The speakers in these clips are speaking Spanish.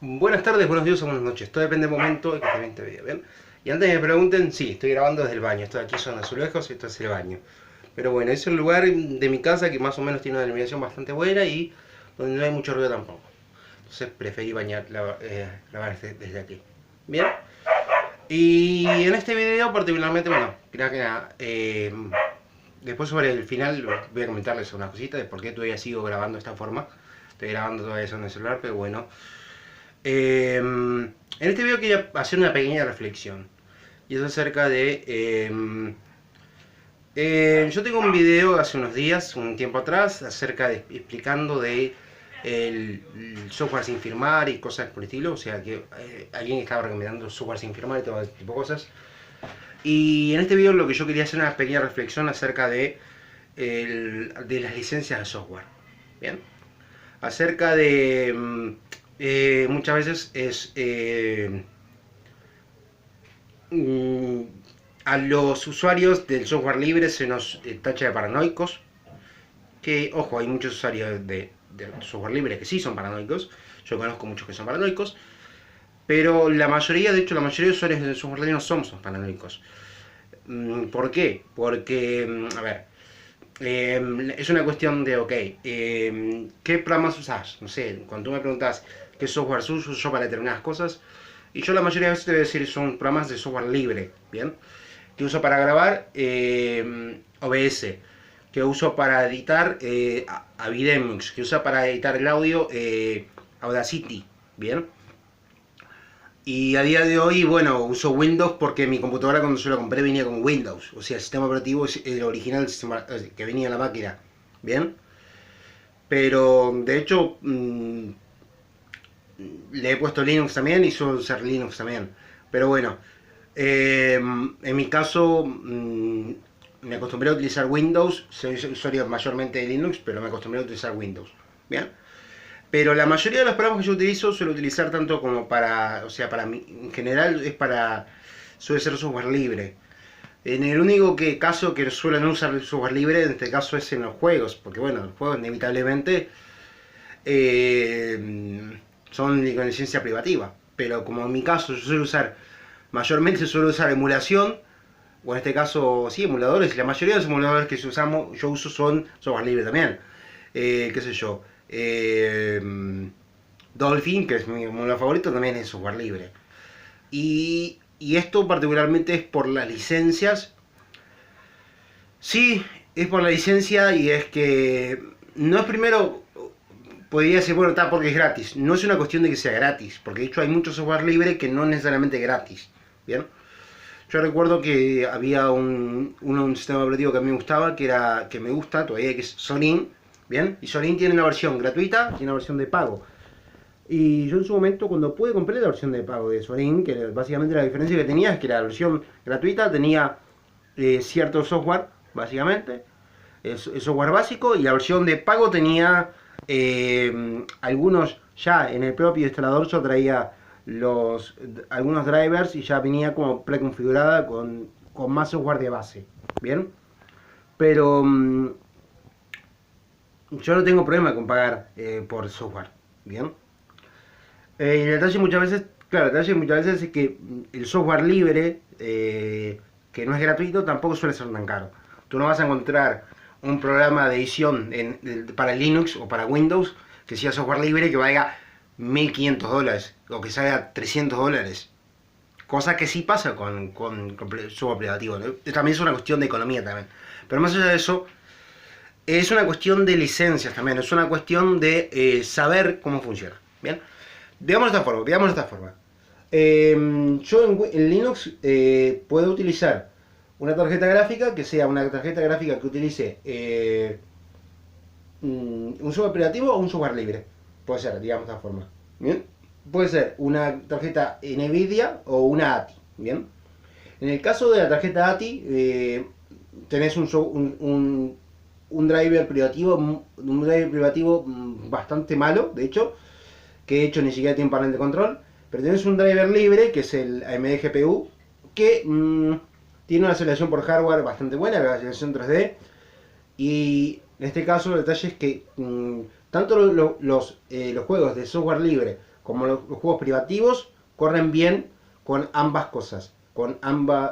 Buenas tardes, buenos días o buenas noches. Todo depende del momento en que esté viendo este video, ¿bien? Y antes de que me pregunten, sí, estoy grabando desde el baño. Esto de aquí son azulejos y esto es el baño. Pero bueno, es un lugar de mi casa que más o menos tiene una iluminación bastante buena y donde no hay mucho ruido tampoco. Entonces preferí grabar desde aquí. Bien. Y en este video particularmente, bueno, creo que nada, después sobre el final voy a comentarles una cosita de por qué todavía sigo grabando de esta forma. Estoy grabando todavía eso en el celular, pero bueno. En este video quería hacer una pequeña reflexión. Y es acerca de... yo tengo un video hace unos días, un tiempo atrás, acerca de explicando de el software sin firmar y cosas por el estilo. O sea que alguien estaba recomendando software sin firmar y todo ese tipo de cosas. Y en este video lo que yo quería hacer una pequeña reflexión acerca de las licencias de software. Bien. Acerca de... muchas veces es... a los usuarios del software libre se nos tacha de paranoicos. Que, ojo, hay muchos usuarios de software libre que sí son paranoicos. Yo conozco muchos que son paranoicos. Pero la mayoría, de hecho, la mayoría de usuarios del software libre no somos paranoicos. ¿Por qué? Porque, a ver, es una cuestión de, ok, ¿qué programas usás? No sé, cuando tú me preguntas qué software uso yo para determinadas cosas, y yo la mayoría de veces te voy a decir son programas de software libre, ¿bien? Que uso para grabar OBS, que uso para editar Avidemux, que uso para editar el audio Audacity, ¿bien? Y a día de hoy, bueno, uso Windows porque mi computadora cuando yo la compré venía con Windows. O sea, el sistema operativo es el original sistema que venía en la máquina. ¿Bien? Pero, de hecho, le he puesto Linux también y suelo usar Linux también. Pero bueno, en mi caso, me acostumbré a utilizar Windows. Soy usuario mayormente de Linux, pero me acostumbré a utilizar Windows. ¿Bien? Pero la mayoría de los programas que yo utilizo suelo utilizar tanto como para, o sea, para mí, en general es para, suele ser software libre. En el único caso que suelen usar el software libre, en este caso es en los juegos, porque bueno, los juegos inevitablemente son con licencia privativa. Pero como en mi caso yo suelo usar, mayormente suelo usar emulación, o en este caso sí, emuladores, y la mayoría de los emuladores que yo uso son software libre también. Qué sé yo. Dolphin, que es mi emulador favorito, también es software libre. Y esto particularmente es por las licencias. Sí, es por la licencia y es que no es primero, podría decir, bueno, está porque es gratis. No es una cuestión de que sea gratis, porque de hecho hay mucho software libre que no es necesariamente gratis. ¿Bien? Yo recuerdo que había un sistema operativo que a mí me gustaba, que me gusta todavía, que es Zorin. ¿Bien? Y Zorin tiene una versión gratuita y una versión de pago. Y yo en su momento, cuando pude, compré la versión de pago de Zorin, que básicamente la diferencia que tenía es que la versión gratuita tenía cierto software, básicamente, el software básico, y la versión de pago tenía algunos, ya en el propio instalador yo traía algunos drivers y ya venía como preconfigurada con más software de base. ¿Bien? Pero yo no tengo problema con pagar por software. ¿Bien? Y el detalle muchas veces, claro, el detalle muchas veces es que el software libre, que no es gratuito, tampoco suele ser tan caro. Tú no vas a encontrar un programa de edición para Linux o para Windows que sea software libre que valga $1.500 o que salga $300. Cosa que sí pasa con software privativo, ¿no? También es una cuestión de economía también. Pero más allá de eso, es una cuestión de licencias también, es una cuestión de saber cómo funciona. ¿Bien? Veamos de esta forma. Yo en Linux puedo utilizar una tarjeta gráfica que sea una tarjeta gráfica que utilice un software operativo o un software libre. Puede ser, digamos de esta forma. ¿Bien? Puede ser una tarjeta NVIDIA o una ATI. ¿Bien? En el caso de la tarjeta ATI, tenés un driver privativo bastante malo, de hecho, que de hecho ni siquiera tiene un panel de control, pero tenés un driver libre, que es el AMD GPU, que tiene una aceleración por hardware bastante buena, la aceleración 3D, y en este caso el detalle es que tanto los juegos de software libre como los juegos privativos, corren bien con ambas cosas, con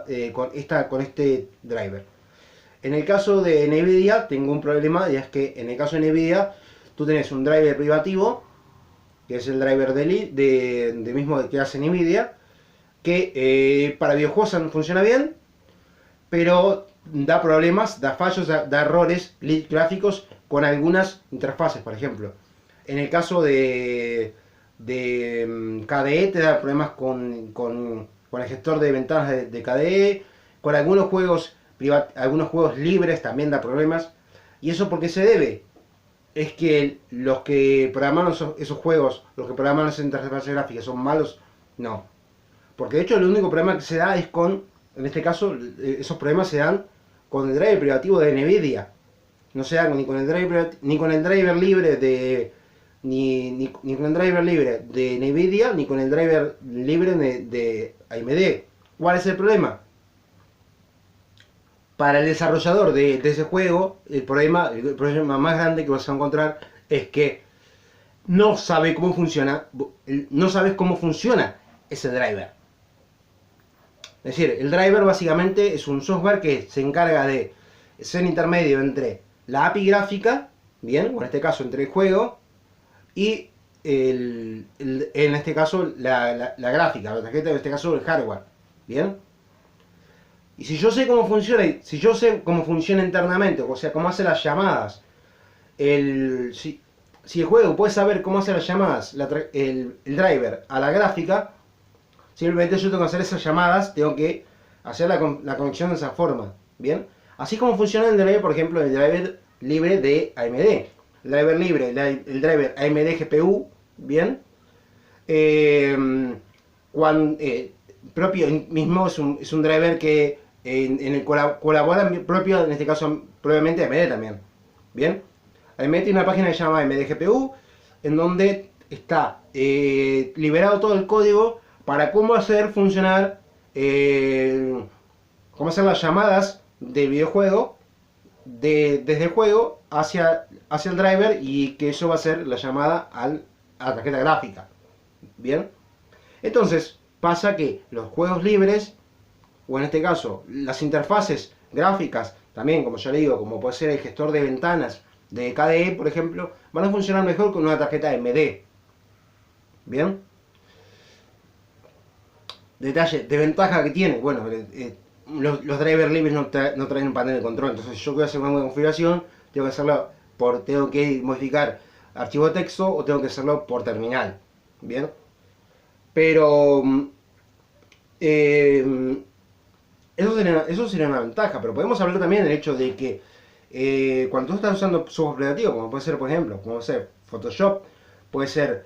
este driver. En el caso de Nvidia tengo un problema, y es que en el caso de Nvidia tú tenés un driver privativo, que es el driver de mismo que hace Nvidia, que para videojuegos funciona bien, pero da problemas, da fallos, da errores gráficos con algunas interfaces, por ejemplo. En el caso de KDE te da problemas con el gestor de ventanas de KDE, con algunos juegos libres también da problemas. ¿Y eso por qué se debe? Es que los que programaron esos juegos, los que programaron esas interfaces gráficas son malos, no. Porque de hecho el único problema que se da es en este caso, esos problemas se dan con el driver privativo de Nvidia. No se dan ni con el driver libre ni con el driver libre de Nvidia, ni con el driver libre de AMD. ¿Cuál es el problema? Para el desarrollador de ese juego, el problema más grande que vas a encontrar es que no sabe cómo funciona, no sabes cómo funciona ese driver. Es decir, el driver básicamente es un software que se encarga de ser intermedio entre la API gráfica, bien, o en este caso entre el juego, y en este caso la gráfica, la tarjeta, en este caso el hardware, bien. Y si yo sé cómo funciona, si yo sé cómo funciona internamente, o sea, cómo hace las llamadas, si el juego puede saber cómo hace las llamadas, el driver a la gráfica, simplemente yo tengo que hacer esas llamadas, tengo que hacer la conexión de esa forma, ¿bien? Así como funciona el driver, por ejemplo, el driver libre de AMD. El driver libre, el driver AMD GPU, ¿bien? Propio mismo es un driver que en el colabora propio, en este caso, probablemente AMD también, ¿bien? AMD tiene una página que se llama AMD GPU, en donde está liberado todo el código para cómo hacer funcionar, cómo hacer las llamadas del videojuego desde el juego hacia el driver, y que eso va a ser la llamada a la tarjeta gráfica. Bien, entonces pasa que los juegos libres, o en este caso las interfaces gráficas, también como ya le digo, como puede ser el gestor de ventanas de KDE, por ejemplo, van a funcionar mejor con una tarjeta AMD. Bien, detalle de ventaja que tiene, bueno, los drivers libres no traen un panel de control, entonces yo voy a hacer una buena configuración, tengo que hacerlo tengo que modificar archivo de texto, o tengo que hacerlo por terminal, bien, pero eso sería una ventaja. Pero podemos hablar también del hecho de que cuando tú estás usando software operativo, como puede ser, por ejemplo, como puede ser Photoshop, puede ser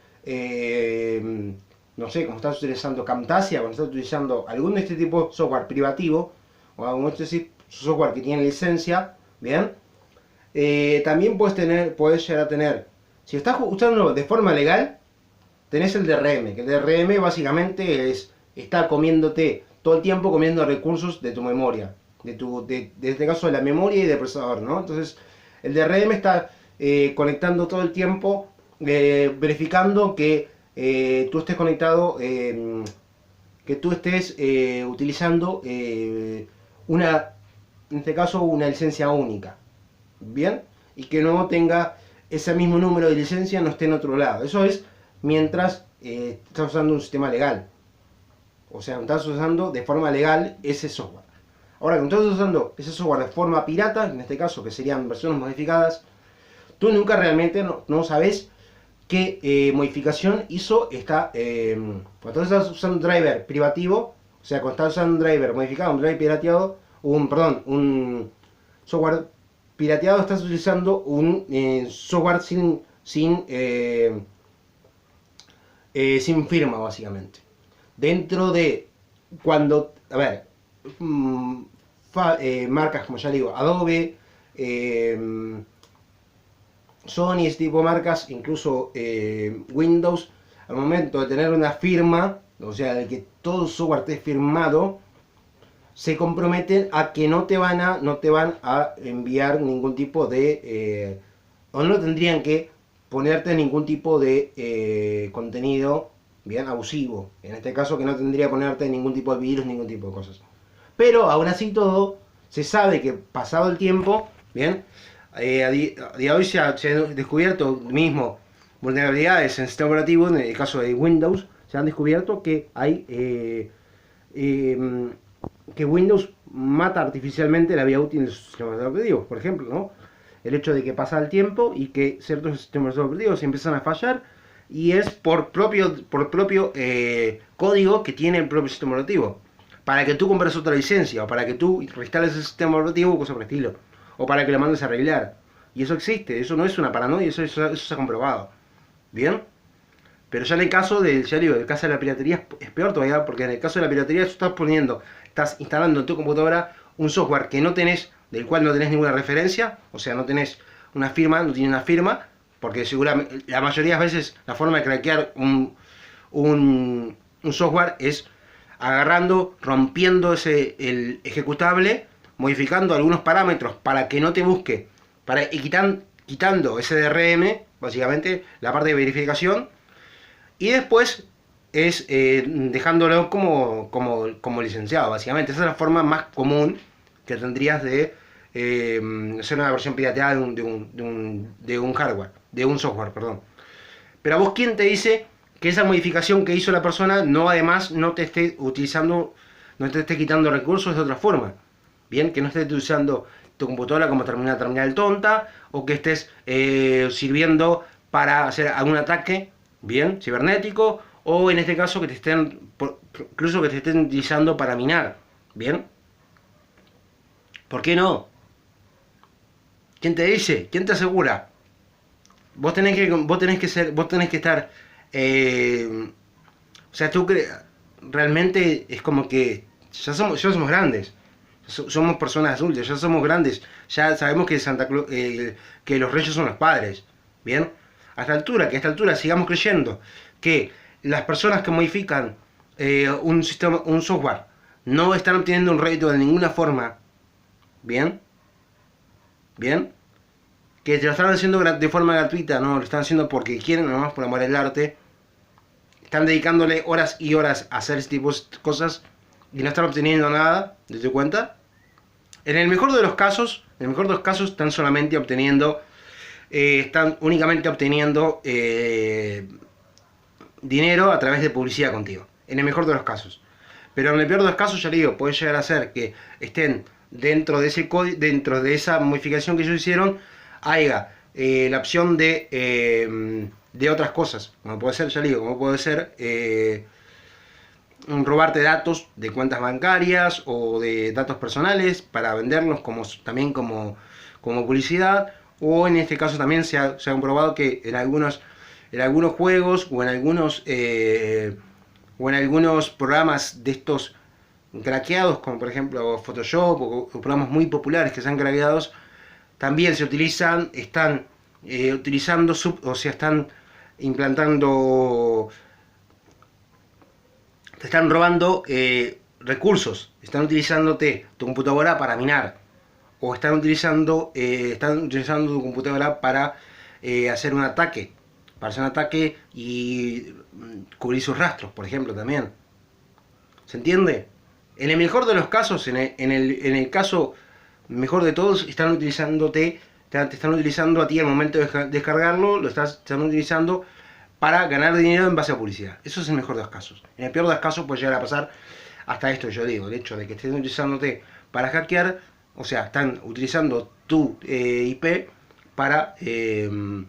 no sé, como estás utilizando Camtasia, cuando estás utilizando algún de este tipo de software privativo, o algún de este software que tiene licencia, bien, también puedes llegar a tener, si estás usando de forma legal, tenés el DRM, que el DRM básicamente está comiéndote todo el tiempo, comiendo recursos de tu memoria, de este caso de la memoria y del procesador, ¿no? Entonces, el DRM está conectando todo el tiempo, verificando que tú estés conectado, que tú estés utilizando en este caso, una licencia única, ¿bien? Y que no tenga ese mismo número de licencia, no esté en otro lado. Eso es mientras estás usando un sistema legal. O sea, estás usando de forma legal ese software. Ahora, cuando estás usando ese software de forma pirata, en este caso que serían versiones modificadas, tú nunca realmente no sabes qué modificación hizo cuando tú estás usando un driver privativo, o sea, cuando estás usando un driver modificado, un driver pirateado, un software pirateado, estás utilizando un software sin firma, básicamente. Dentro de a ver, marcas como ya digo, Adobe, Sony, este tipo de marcas, incluso Windows, al momento de tener una firma, o sea, de que todo el software esté firmado, se comprometen a que no te van a enviar ningún tipo de o no tendrían que ponerte ningún tipo de contenido bien, abusivo. En este caso que no tendría que ponerte ningún tipo de virus, ningún tipo de cosas. Pero aún así todo, se sabe que pasado el tiempo, bien, a día de hoy se ha descubierto mismo vulnerabilidades en el sistema operativo, en el caso de Windows, se han descubierto que hay eh, que Windows mata artificialmente la vida útil de sus sistemas operativos, por ejemplo, ¿no? El hecho de que pasa el tiempo y que ciertos sistemas operativos empiezan a fallar y es por propio código que tiene el propio sistema operativo. Para que tú compres otra licencia o para que tú reinstales el sistema operativo o cosas por el estilo. O para que lo mandes a arreglar. Y eso existe, eso no es una paranoia, eso se ha comprobado. ¿Bien? Pero ya en el caso del, ya digo, el caso de la piratería es peor todavía, porque en el caso de la piratería tú estás instalando en tu computadora un software que no tenés, del cual no tenés ninguna referencia, o sea, no tenés una firma, no tiene una firma, porque seguramente la mayoría de las veces la forma de craquear un software es agarrando, rompiendo el ejecutable, modificando algunos parámetros para que no te busque, y quitando ese DRM, básicamente la parte de verificación, y después es dejándolo como licenciado, básicamente. Esa es la forma más común que tendrías de hacer una versión pirateada de un hardware, de un software, perdón. Pero a vos, ¿quién te dice que esa modificación que hizo la persona no además no te esté utilizando, no te esté quitando recursos de otra forma? Bien, que no estés utilizando tu computadora como terminal tonta, o que estés sirviendo para hacer algún ataque, bien, cibernético, o en este caso que te estén, incluso que te estén utilizando para minar, bien. ¿Por qué no? ¿Quién te dice? ¿Quién te asegura? Vos tenés que estar, o sea, realmente es como que ya somos grandes, somos personas adultas, ya somos grandes, ya sabemos que que los reyes son los padres, bien. Que a esta altura sigamos creyendo que las personas que modifican un software, no están obteniendo un rédito de ninguna forma, bien, bien, que te lo están haciendo de forma gratuita, no, lo están haciendo porque quieren, nomás por amor al arte, están dedicándole horas y horas a hacer ese tipo de cosas y no están obteniendo nada de tu cuenta. En el mejor de los casos, están solamente obteniendo, están únicamente obteniendo dinero a través de publicidad contigo. En el mejor de los casos. Pero en el peor de los casos, ya le digo, puede llegar a ser que estén dentro de ese dentro de esa modificación que ellos hicieron, haya la opción de otras cosas. Como puede ser, ya le digo, como puede ser robarte datos de cuentas bancarias o de datos personales para venderlos también como publicidad. O en este caso también se ha comprobado que en algunos juegos o en algunos programas de estos craqueados, como por ejemplo Photoshop o programas muy populares que se han craqueado, también están utilizando, o sea, están implantando, te están robando recursos, están utilizándote tu computadora para minar, o están utilizando tu computadora para hacer un ataque, y cubrir sus rastros, por ejemplo, también. ¿Se entiende? En el mejor de los casos, en el caso mejor de todos, te están utilizando a ti al momento de descargarlo, están utilizando para ganar dinero en base a publicidad. Eso es el mejor de los casos. En el peor de los casos puede llegar a pasar hasta esto, yo digo, el hecho de que estén utilizándote para hackear, o sea, están utilizando tu IP para hacer un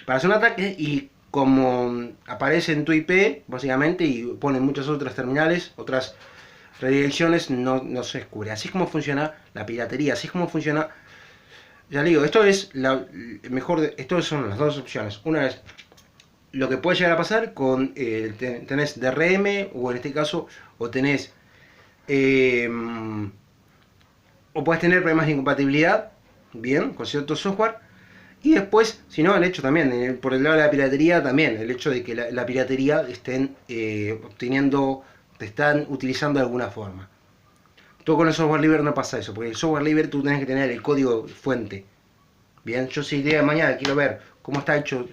ataque, y como aparece en tu IP, básicamente, y ponen muchas otras terminales, otras redirecciones, no se descubre. Así es como funciona la piratería, así es como funciona. Ya digo, estas son las dos opciones. Una es lo que puede llegar a pasar con tenés DRM, o en este caso, o tenés o puedes tener problemas de incompatibilidad, bien, con cierto software. Y después, si no, el hecho también, por el lado de la piratería, también, el hecho de que la piratería estén te están utilizando de alguna forma. Tú con el software libre no pasa eso, porque el software libre tú tenés que tener el código fuente. Bien, yo si el día de mañana quiero ver cómo está hecho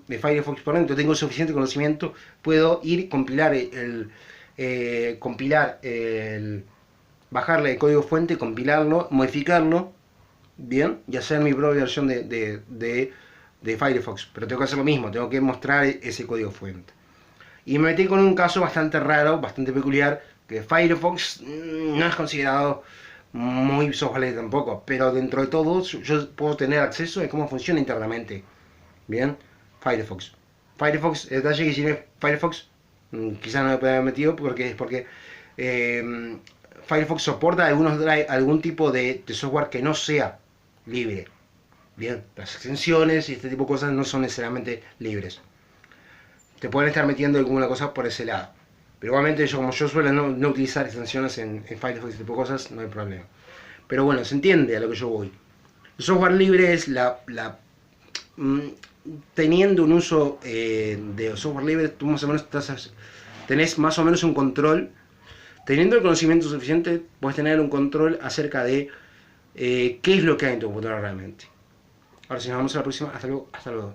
de Firefox por dentro, tengo suficiente conocimiento, puedo ir, bajarle el código fuente, compilarlo, modificarlo, bien, y hacer mi propia versión de Firefox. Pero tengo que hacer lo mismo, tengo que mostrar ese código fuente. Y me metí con un caso bastante raro, bastante peculiar, que Firefox no es considerado muy software tampoco, pero dentro de todo yo puedo tener acceso a cómo funciona internamente. Bien, Firefox. Firefox, el detalle que tiene Firefox, quizás no me pueda haber metido porque Firefox soporta algún tipo de software que no sea libre. Bien, las extensiones y este tipo de cosas no son necesariamente libres. Te pueden estar metiendo alguna cosa por ese lado. Pero igualmente como yo suelo no utilizar extensiones en Firefox y este tipo de cosas, no hay problema. Pero bueno, se entiende a lo que yo voy. El software libre es teniendo un uso de software libre, tú más o menos tenés más o menos un control. Teniendo el conocimiento suficiente, puedes tener un control acerca de qué es lo que hay en tu computadora realmente. Ahora, si nos vemos a la próxima, hasta luego.